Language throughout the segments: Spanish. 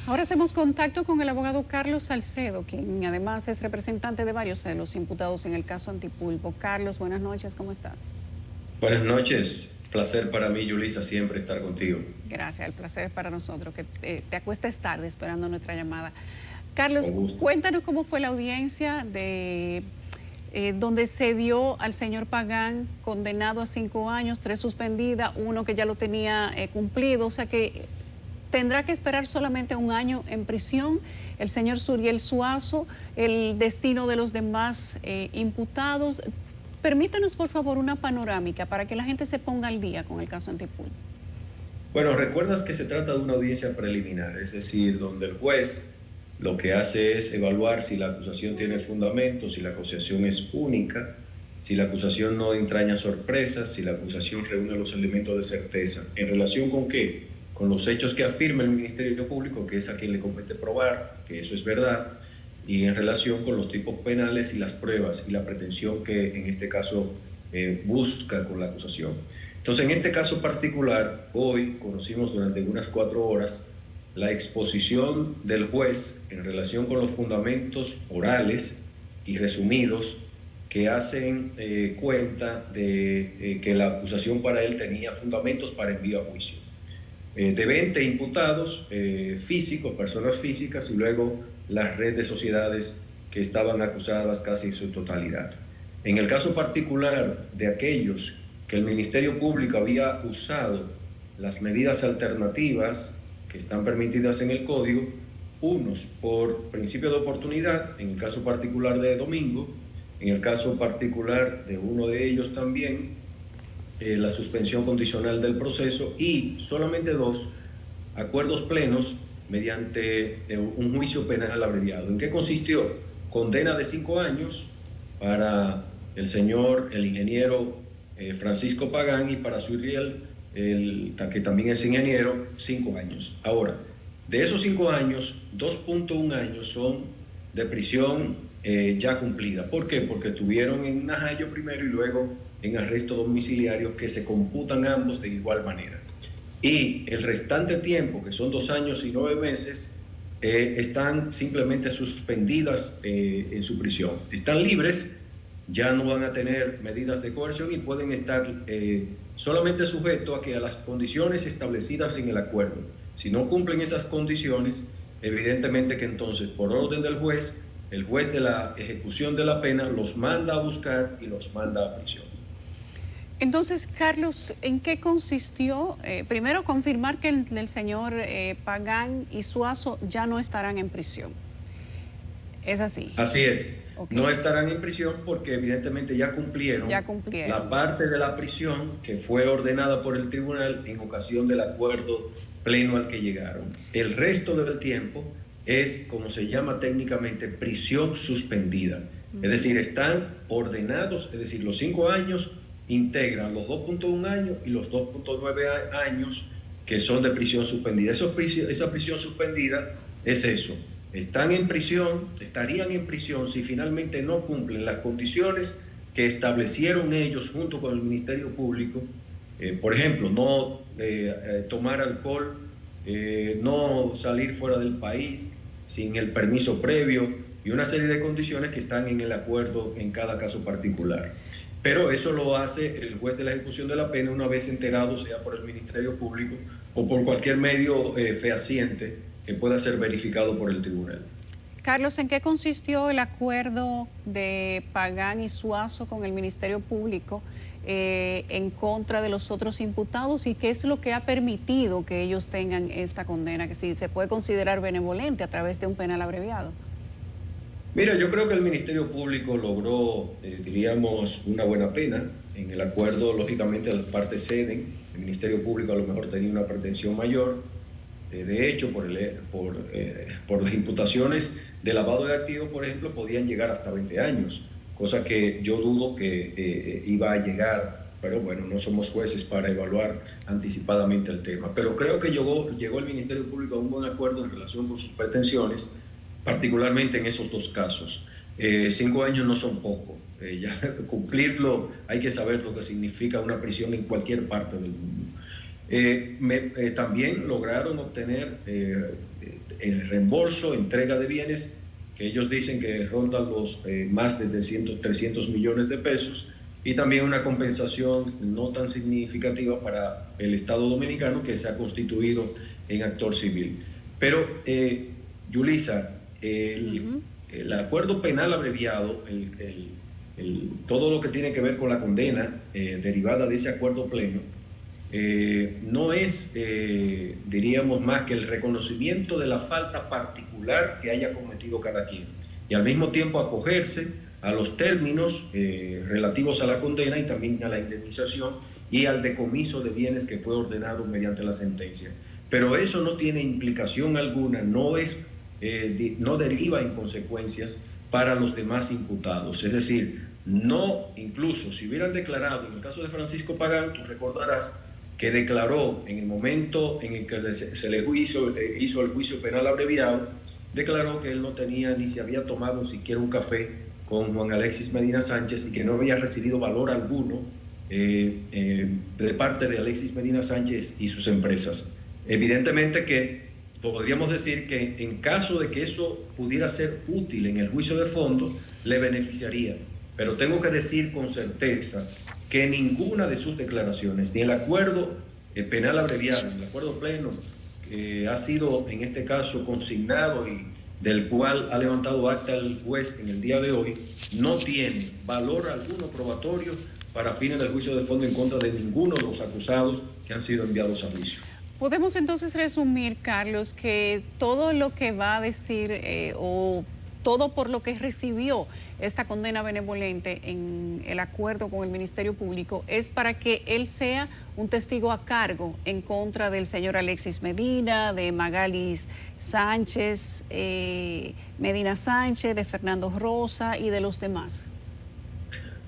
Ahora hacemos contacto con el abogado Carlos Salcedo, quien además es representante de varios de los imputados en el caso Antipulpo. Carlos, buenas noches, ¿cómo estás? Buenas noches, placer para mí, Yulisa, siempre estar contigo. Gracias, el placer es para nosotros, que te acuestes tarde esperando nuestra llamada. Con Carlos, gusto. cuéntanos cómo fue la audiencia de donde se dio al señor Pagán condenado a 5 años, 3 suspendidas, 1 que ya lo tenía cumplido, o sea que tendrá que esperar solamente 1 año en prisión. El señor Suriel Suazo, el destino de los demás imputados. Permítanos, por favor, una panorámica para que la gente se ponga al día con el caso Antipulpo. Bueno, recuerdas que se trata de una audiencia preliminar, es decir, donde el juez lo que hace es evaluar si la acusación tiene fundamento, si la acusación es única, si la acusación no entraña sorpresas, si la acusación reúne los elementos de certeza. ¿En relación con qué? Con los hechos que afirma el Ministerio Público, que es a quien le compete probar que eso es verdad, y en relación con los tipos penales y las pruebas y la pretensión que en este caso busca con la acusación. Entonces, en este caso particular, hoy conocimos durante unas 4 horas la exposición del juez en relación con los fundamentos orales y resumidos que hacen cuenta de que la acusación para él tenía fundamentos para envío a juicio. De 20 imputados físicos, personas físicas, y luego la red de sociedades que estaban acusadas casi en su totalidad. En el caso particular de aquellos que el Ministerio Público había usado las medidas alternativas que están permitidas en el Código, unos por principio de oportunidad, en el caso particular de Domingo, en el caso particular de uno de ellos también, la suspensión condicional del proceso, y solamente 2 acuerdos plenos mediante un juicio penal abreviado. ¿En qué consistió? Condena de 5 años para el señor, el ingeniero Francisco Pagán, y para Suriel, que también es ingeniero, 5 años. Ahora, de esos 5 años, 2.1 años son de prisión ya cumplida. ¿Por qué? Porque estuvieron en Najayo primero y luego en arresto domiciliario, que se computan ambos de igual manera. Y el restante tiempo, que son 2 años y 9 meses, están simplemente suspendidas en su prisión. Están libres, ya no van a tener medidas de coerción y pueden estar solamente sujetos a las condiciones establecidas en el acuerdo. Si no cumplen esas condiciones, evidentemente que entonces, por orden del juez, el juez de la ejecución de la pena los manda a buscar y los manda a prisión. Entonces, Carlos, ¿en qué consistió? Primero, confirmar que el señor Pagán y Suazo ya no estarán en prisión. ¿Es así? Así es. Okay. No estarán en prisión porque evidentemente ya cumplieron la parte de la prisión que fue ordenada por el tribunal en ocasión del acuerdo pleno al que llegaron. El resto del tiempo es, como se llama técnicamente, prisión suspendida. Es decir, están ordenados, es decir, los 5 años integran los 2.1 años y los 2.9 años que son de prisión suspendida. Esa prisión suspendida es eso. Están en prisión, estarían en prisión si finalmente no cumplen las condiciones que establecieron ellos junto con el Ministerio Público. Por ejemplo, no tomar alcohol, no salir fuera del país sin el permiso previo y una serie de condiciones que están en el acuerdo en cada caso particular. Pero eso lo hace el juez de la ejecución de la pena una vez enterado, sea por el Ministerio Público o por cualquier medio fehaciente que pueda ser verificado por el tribunal. Carlos, ¿en qué consistió el acuerdo de Pagán y Suazo con el Ministerio Público en contra de los otros imputados, y qué es lo que ha permitido que ellos tengan esta condena, que sí se puede considerar benevolente a través de un penal abreviado? Mira, yo creo que el Ministerio Público logró, diríamos, una buena pena. En el acuerdo, lógicamente, las partes ceden. El Ministerio Público a lo mejor tenía una pretensión mayor. De hecho, por las imputaciones de lavado de activos, por ejemplo, podían llegar hasta 20 años, cosa que yo dudo que iba a llegar, pero bueno, no somos jueces para evaluar anticipadamente el tema. Pero creo que llegó el Ministerio Público a un buen acuerdo en relación con sus pretensiones, particularmente en esos 2 casos. 5 años no son poco. Ya cumplirlo, hay que saber lo que significa una prisión en cualquier parte del mundo. También lograron obtener el reembolso, entrega de bienes, que ellos dicen que rondan los más de 300 millones de pesos, y también una compensación no tan significativa para el Estado Dominicano, que se ha constituido en actor civil. Pero, Yulisa, el acuerdo penal abreviado, todo lo que tiene que ver con la condena derivada de ese acuerdo pleno, no es, diríamos, más que el reconocimiento de la falta particular que haya cometido cada quien, y al mismo tiempo acogerse a los términos relativos a la condena y también a la indemnización y al decomiso de bienes que fue ordenado mediante la sentencia. Pero eso no tiene implicación alguna, no deriva en consecuencias para los demás imputados. Es decir, no, incluso si hubieran declarado, en el caso de Francisco Pagán, tú recordarás que declaró en el momento en el que se le hizo el juicio penal abreviado, declaró que él no tenía ni se había tomado siquiera un café con Juan Alexis Medina Sánchez y que no había recibido valor alguno de parte de Alexis Medina Sánchez y sus empresas. Evidentemente que podríamos decir que en caso de que eso pudiera ser útil en el juicio de fondo, le beneficiaría. Pero tengo que decir con certeza que ninguna de sus declaraciones, ni el acuerdo penal abreviado, ni el acuerdo pleno, que ha sido en este caso consignado y del cual ha levantado acta el juez en el día de hoy, no tiene valor alguno probatorio para fines del juicio de fondo en contra de ninguno de los acusados que han sido enviados a juicio. Podemos entonces resumir, Carlos, que todo lo que va a decir o todo por lo que recibió esta condena benevolente en el acuerdo con el Ministerio Público es para que él sea un testigo a cargo en contra del señor Alexis Medina, de Magalis Sánchez, Medina Sánchez, de Fernando Rosa y de los demás.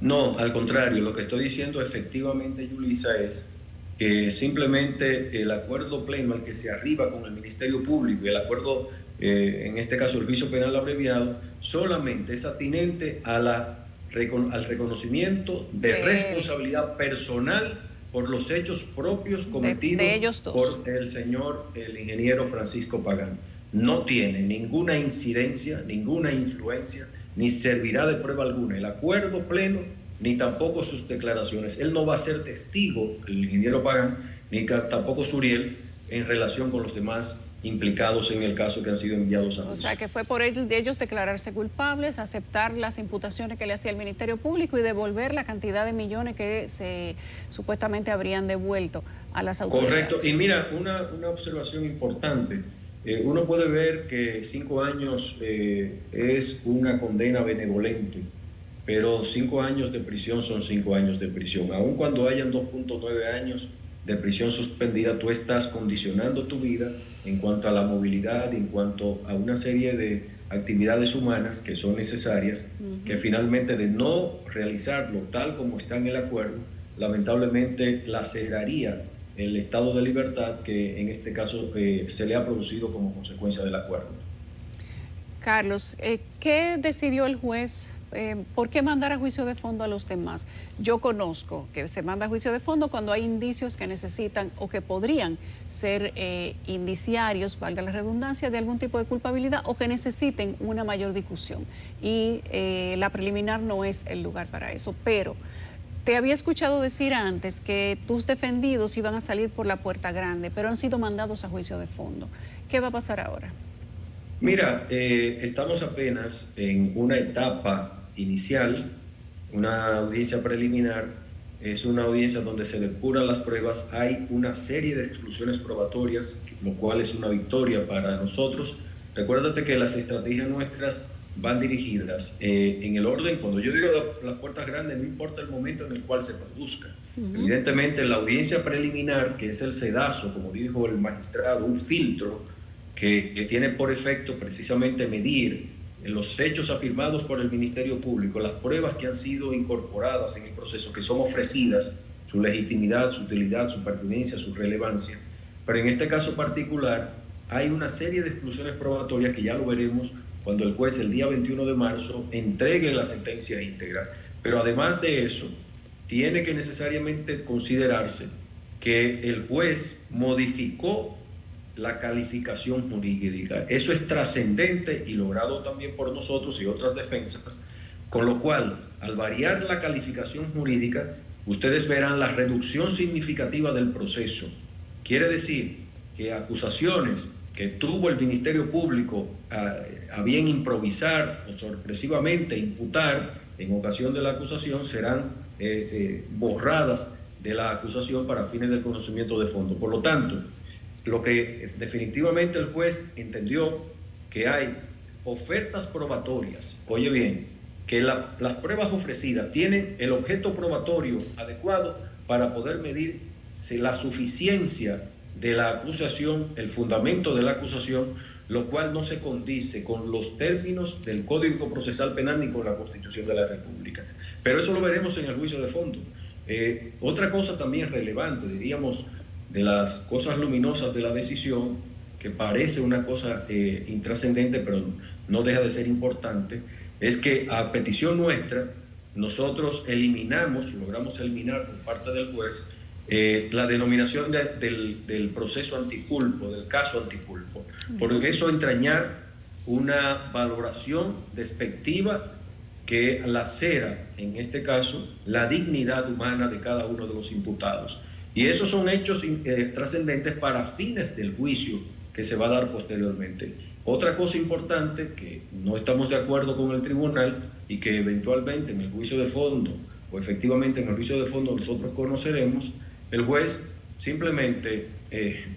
No, al contrario, lo que estoy diciendo efectivamente, Yulisa, es que simplemente el acuerdo pleno al que se arriba con el Ministerio Público y el acuerdo, en este caso el juicio penal abreviado, solamente es atinente al reconocimiento de responsabilidad personal por los hechos propios cometidos de ellos dos, por el ingeniero Francisco Pagán. No tiene ninguna incidencia, ninguna influencia, ni servirá de prueba alguna el acuerdo pleno, ni tampoco sus declaraciones. Él no va a ser testigo, el ingeniero Pagán, ni tampoco Suriel, en relación con los demás implicados en el caso que han sido enviados a juicio. O sea, que fue por ellos declararse culpables, aceptar las imputaciones que le hacía el Ministerio Público y devolver la cantidad de millones que se supuestamente habrían devuelto a las autoridades. Correcto. Y mira, una observación importante. Uno puede ver que 5 años es una condena benevolente, pero 5 años de prisión son 5 años de prisión. Aun cuando hayan 2.9 años de prisión suspendida, tú estás condicionando tu vida en cuanto a la movilidad, en cuanto a una serie de actividades humanas que son necesarias, que finalmente de no realizarlo tal como está en el acuerdo, lamentablemente laceraría el estado de libertad que en este caso se le ha producido como consecuencia del acuerdo. Carlos, ¿qué decidió el juez? ¿Por qué mandar a juicio de fondo a los demás? Yo conozco que se manda a juicio de fondo cuando hay indicios que necesitan o que podrían ser indiciarios, valga la redundancia, de algún tipo de culpabilidad o que necesiten una mayor discusión. Y la preliminar no es el lugar para eso. Pero te había escuchado decir antes que tus defendidos iban a salir por la puerta grande, pero han sido mandados a juicio de fondo. ¿Qué va a pasar ahora? Mira, estamos apenas en una etapa inicial, una audiencia preliminar, es una audiencia donde se depuran las pruebas, hay una serie de exclusiones probatorias, lo cual es una victoria para nosotros. Recuérdate que las estrategias nuestras van dirigidas en el orden, cuando yo digo las puertas grandes, no importa el momento en el cual se produzca. Evidentemente la audiencia preliminar, que es el sedazo, como dijo el magistrado, un filtro que tiene por efecto precisamente medir los hechos afirmados por el Ministerio Público, las pruebas que han sido incorporadas en el proceso, que son ofrecidas, su legitimidad, su utilidad, su pertinencia, su relevancia. Pero en este caso particular hay una serie de exclusiones probatorias que ya lo veremos cuando el juez el día 21 de marzo entregue la sentencia íntegra. Pero además de eso, tiene que necesariamente considerarse que el juez modificó la calificación jurídica. Eso es trascendente y logrado también por nosotros y otras defensas, con lo cual, al variar la calificación jurídica, ustedes verán la reducción significativa del proceso. Quiere decir que acusaciones que tuvo el Ministerio Público a bien improvisar o sorpresivamente imputar en ocasión de la acusación serán borradas de la acusación para fines del conocimiento de fondo. Por lo tanto, lo que definitivamente el juez entendió que hay ofertas probatorias, oye bien, que las pruebas ofrecidas tienen el objeto probatorio adecuado para poder medir la suficiencia de la acusación, el fundamento de la acusación, lo cual no se condice con los términos del Código Procesal Penal ni con la Constitución de la República. Pero eso lo veremos en el juicio de fondo. Otra cosa también relevante, diríamos, de las cosas luminosas de la decisión, que parece una cosa intrascendente, pero no deja de ser importante, es que a petición nuestra, nosotros logramos eliminar por parte del juez la denominación del proceso antipulpo, del caso antipulpo, porque eso entrañar una valoración despectiva que lacera, en este caso, la dignidad humana de cada uno de los imputados. Y esos son hechos trascendentes para fines del juicio que se va a dar posteriormente. Otra cosa importante que no estamos de acuerdo con el tribunal y que eventualmente en el juicio de fondo, o efectivamente en el juicio de fondo nosotros conoceremos, el juez simplemente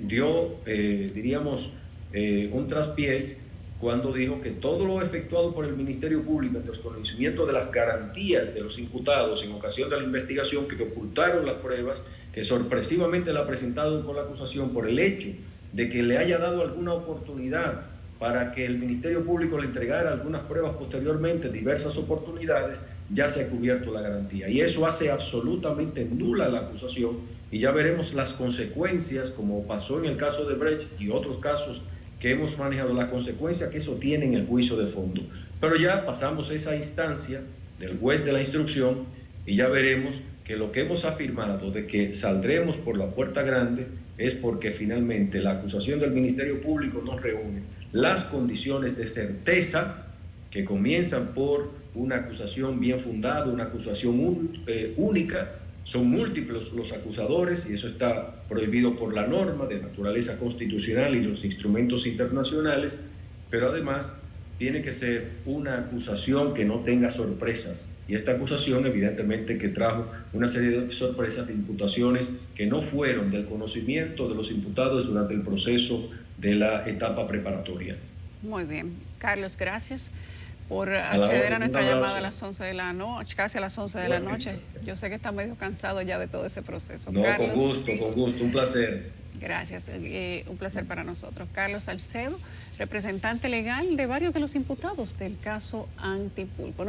dio, diríamos, un traspiés cuando dijo que todo lo efectuado por el Ministerio Público en desconocimiento de las garantías de los imputados en ocasión de la investigación, que ocultaron las pruebas, que sorpresivamente la presentaron con la acusación por el hecho de que le haya dado alguna oportunidad para que el Ministerio Público le entregara algunas pruebas posteriormente, diversas oportunidades, ya se ha cubierto la garantía. Y eso hace absolutamente nula la acusación y ya veremos las consecuencias, como pasó en el caso de Brecht y otros casos que hemos manejado, la consecuencia que eso tiene en el juicio de fondo. Pero ya pasamos esa instancia del juez de la instrucción y ya veremos que lo que hemos afirmado de que saldremos por la puerta grande es porque finalmente la acusación del Ministerio Público no reúne las condiciones de certeza que comienzan por una acusación bien fundada, una acusación única. Son múltiples los acusadores y eso está prohibido por la norma de naturaleza constitucional y los instrumentos internacionales, pero además tiene que ser una acusación que no tenga sorpresas. Y esta acusación evidentemente que trajo una serie de sorpresas, de imputaciones que no fueron del conocimiento de los imputados durante el proceso de la etapa preparatoria. Muy bien. Carlos, gracias por acceder a nuestra llamada a las 11 de la noche, casi a las 11 de la noche. Yo sé que está medio cansado ya de todo ese proceso. No, Carlos, con gusto, un placer. Gracias, un placer para nosotros. Carlos Salcedo, representante legal de varios de los imputados del caso Antipulpo.